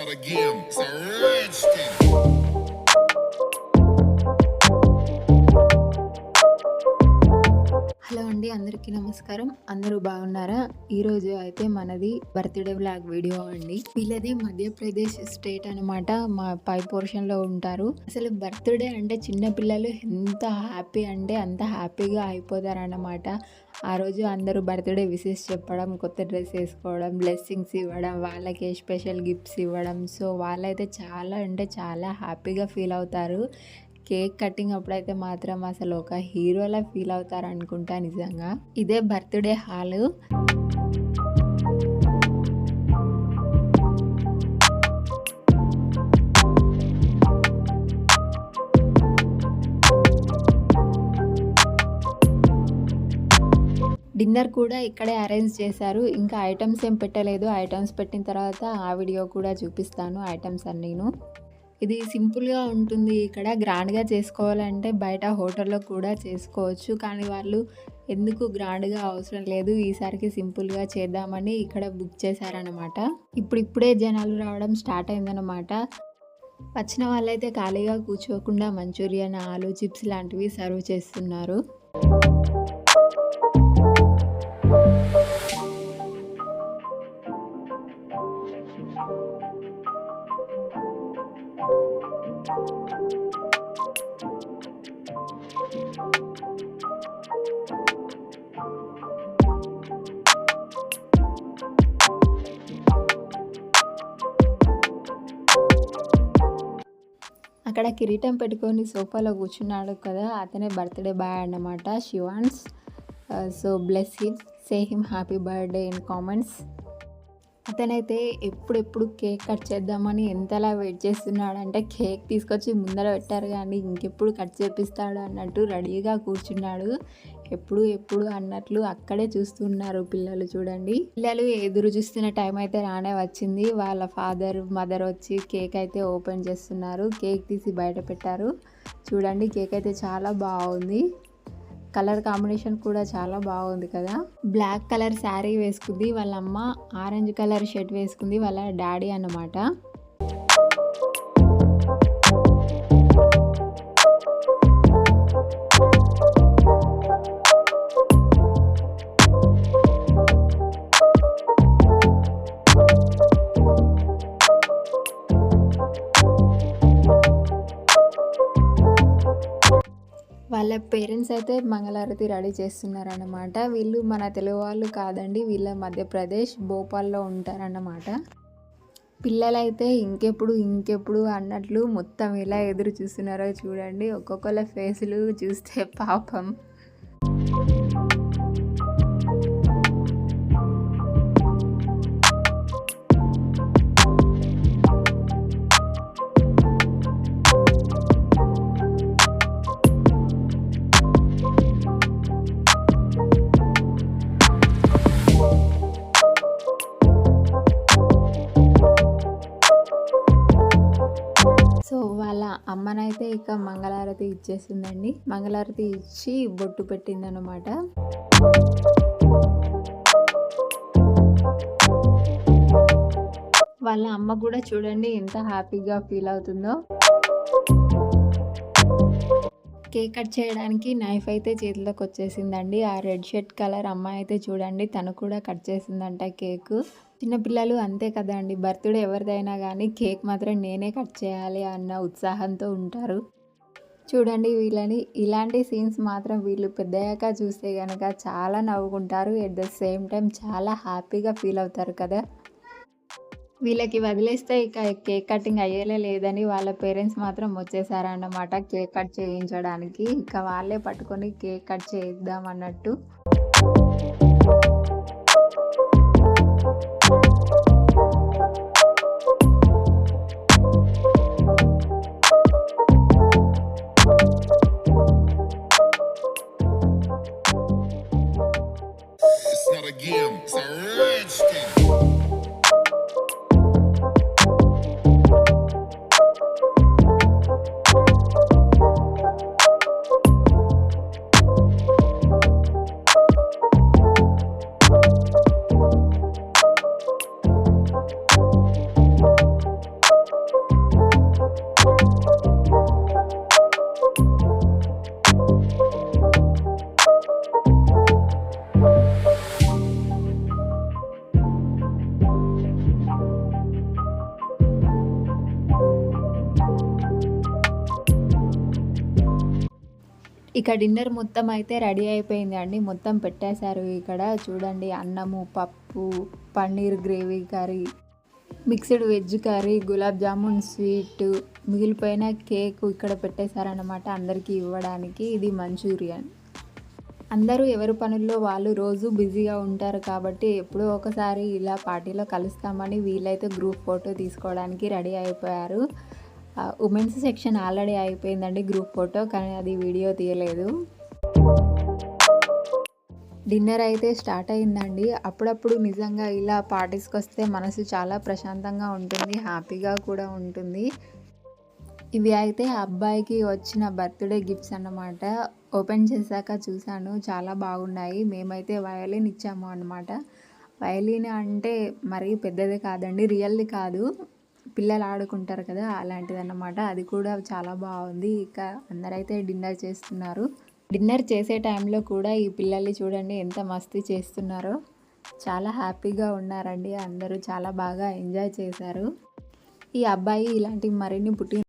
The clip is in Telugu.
not a game, it's a rich thing. Hello అండి, అందరికీ నమస్కారం. అందరూ బాగున్నారా? ఈరోజు అయితే మనది బర్త్డే వ్లాగ్ వీడియో అండి. వీళ్ళది మధ్యప్రదేశ్ స్టేట్ అనమాట. మా పై పోర్షన్లో ఉంటారు. అసలు బర్త్డే అంటే చిన్న పిల్లలు ఎంత హ్యాపీ అంటే అంత హ్యాపీగా అయిపోతారన్నమాట. ఆ రోజు అందరూ బర్త్డే విషెస్ చెప్పడం, కొత్త డ్రెస్ వేసుకోవడం, బ్లెస్సింగ్స్ ఇవ్వడం, వాళ్ళకి స్పెషల్ గిఫ్ట్స్ ఇవ్వడం. సో వాళ్ళైతే చాలా అంటే చాలా హ్యాపీగా ఫీల్ అవుతారు. కేక్ కటింగ్ అప్పుడైతే మాత్రం అసలు ఒక హీరోలా ఫీల్ అవుతారు అనుకుంటా. నిజంగా ఇదే బర్త్డే హాలు. డిన్నర్ కూడా ఇక్కడే అరేంజ్ చేశారు. ఇంకా ఐటమ్స్ ఏం పెట్టలేదు. ఐటమ్స్ పెట్టిన తర్వాత ఆ వీడియో కూడా చూపిస్తాను. ఐటమ్స్ అన్నీను. ఇది సింపుల్గా ఉంటుంది. ఇక్కడ గ్రాండ్గా చేసుకోవాలంటే బయట హోటల్లో కూడా చేసుకోవచ్చు. కానీ వాళ్ళు ఎందుకు గ్రాండ్గా అవసరం లేదు, ఈసారికి సింపుల్గా చేద్దామని ఇక్కడ బుక్ చేశారనమాట. ఇప్పుడిప్పుడే జనాలు రావడం స్టార్ట్ అయిందనమాట. వచ్చిన వాళ్ళైతే ఖాళీగా కూర్చోకుండా మంచూరియన్, ఆలు చిప్స్ లాంటివి సర్వ్ చేస్తున్నారు. అక్కడ కిరీటం పెట్టుకొని సోఫాలో కూర్చున్నాడు కదా, అతనే బర్త్డే బాయ్ అన్నమాట, Shivansh. So bless him, say him happy birthday in comments. అతనైతే ఎప్పుడెప్పుడు కేక్ కట్ చేద్దామని ఎంతలా వెయిట్ చేస్తున్నాడంటే కేక్ తీసుకొచ్చి ముందర పెట్టారు కానీ ఇంకెప్పుడు కట్ చేపిస్తాడు అన్నట్టు రెడీగా కూర్చున్నాడు. ఎప్పుడు అన్నట్లు అక్కడే చూస్తున్నారు పిల్లలు. చూడండి, పిల్లలు ఎదురు చూస్తున్న టైం అయితే రానే వచ్చింది. వాళ్ళ ఫాదర్, మదర్ వచ్చి కేక్ అయితే ఓపెన్ చేస్తున్నారు. కేక్ తీసి బయట పెట్టారు. చూడండి, కేక్ అయితే చాలా బాగుంది. కలర్ కాంబినేషన్ కూడా చాలా బాగుంది కదా. బ్లాక్ కలర్ శారీ వేసుకుంది వాళ్ళ అమ్మ, ఆరెంజ్ కలర్ షర్ట్ వేసుకుంది వాళ్ళ డాడీ అన్నమాట. వాళ్ళ పేరెంట్స్ అయితే మంగళారతి రెడీ చేస్తున్నారన్నమాట. వీళ్ళు మన తెలుగు వాళ్ళు కాదండి, వీళ్ళ మధ్యప్రదేశ్ భోపాల్లో ఉంటారన్నమాట. పిల్లలైతే ఇంకెప్పుడు అన్నట్లు మొత్తం ఎలా ఎదురు చూస్తున్నారో చూడండి. ఒక్కొక్కళ్ళ ఫేసులు చూస్తే పాపం. సో వాళ్ళ అమ్మనైతే ఇక మంగళారతి ఇచ్చేసిందండి. మంగళారతి ఇచ్చి బొట్టు పెట్టిందనమాట. వాళ్ళ అమ్మ కూడా చూడండి ఎంత హ్యాపీగా ఫీల్ అవుతుందో. కేక్ కట్ చేయడానికి నైఫ్ అయితే చేతిలోకి వచ్చేసిందండి. ఆ రెడ్ షర్ట్ కలర్ అమ్మాయి అయితే చూడండి, తను కూడా కట్ చేసిందంట కేక్. చిన్నపిల్లలు అంతే కదా అండి, బర్త్డే ఎవరిదైనా కానీ కేక్ మాత్రం నేనే కట్ చేయాలి అన్న ఉత్సాహంతో ఉంటారు. చూడండి వీళ్ళని, ఇలాంటి సీన్స్ మాత్రం వీళ్ళు పెద్దయ్యాక చూస్తే కనుక చాలా నవ్వుకుంటారు. ఎట్ ద సేమ్ టైం చాలా హ్యాపీగా ఫీల్ అవుతారు కదా. వీళ్ళకి వదిలేస్తే ఇక కేక్ కటింగ్ అయ్యేలే లేదని వాళ్ళ పేరెంట్స్ మాత్రం వచ్చేసారన్నమాట కేక్ కట్ చేయించడానికి. ఇక వాళ్ళే పట్టుకొని కేక్ కట్ చేద్దాం అన్నట్టు. It's not a game, it's a rich thing. ఇక డిన్నర్ మొత్తం అయితే రెడీ అయిపోయింది అండి. మొత్తం పెట్టేశారు ఇక్కడ చూడండి. అన్నము, పప్పు, paneer gravy curry, mixed veg curry, gulab jamun sweet, మిగిలిపోయిన కేక్ ఇక్కడ పెట్టేశారనమాట అందరికీ ఇవ్వడానికి. ఇది మంచూరియన్. అందరూ ఎవరి పనుల్లో వాళ్ళు రోజు బిజీగా ఉంటారు కాబట్టి ఎప్పుడో ఒకసారి ఇలా పార్టీలో కలుస్తామని వీళ్ళైతే గ్రూప్ ఫోటో తీసుకోవడానికి రెడీ అయిపోయారు. ఉమెన్స్ సెక్షన్ ఆల్రెడీ అయిపోయిందండి గ్రూప్ ఫోటో, కానీ అది వీడియో తీయలేదు. డిన్నర్ అయితే స్టార్ట్ అయిందండి. అప్పుడప్పుడు నిజంగా ఇలా పార్టీస్కి వస్తే మనసు చాలా ప్రశాంతంగా ఉంటుంది, హ్యాపీగా కూడా ఉంటుంది. ఇవి అయితే అబ్బాయికి వచ్చిన బర్త్డే గిఫ్ట్స్ అన్నమాట. ఓపెన్ చేశాక చూశాను, చాలా బాగున్నాయి. మేమైతే వయలిన్ ఇచ్చాము అన్నమాట. వయలిన్ అంటే మరీ పెద్దది కాదండి, రియల్ది కాదు, పిల్లలు ఆడుకుంటారు కదా అలాంటిది అన్నమాట. అది కూడా చాలా బాగుంది. ఇక అందరైతే డిన్నర్ చేస్తున్నారు. డిన్నర్ చేసే టైంలో కూడా ఈ పిల్లల్ని చూడండి ఎంత మస్తీ చేస్తున్నారో. చాలా హ్యాపీగా ఉన్నారండి అందరూ, చాలా బాగా ఎంజాయ్ చేశారు. ఈ అబ్బాయి ఇలాంటి మరిన్ని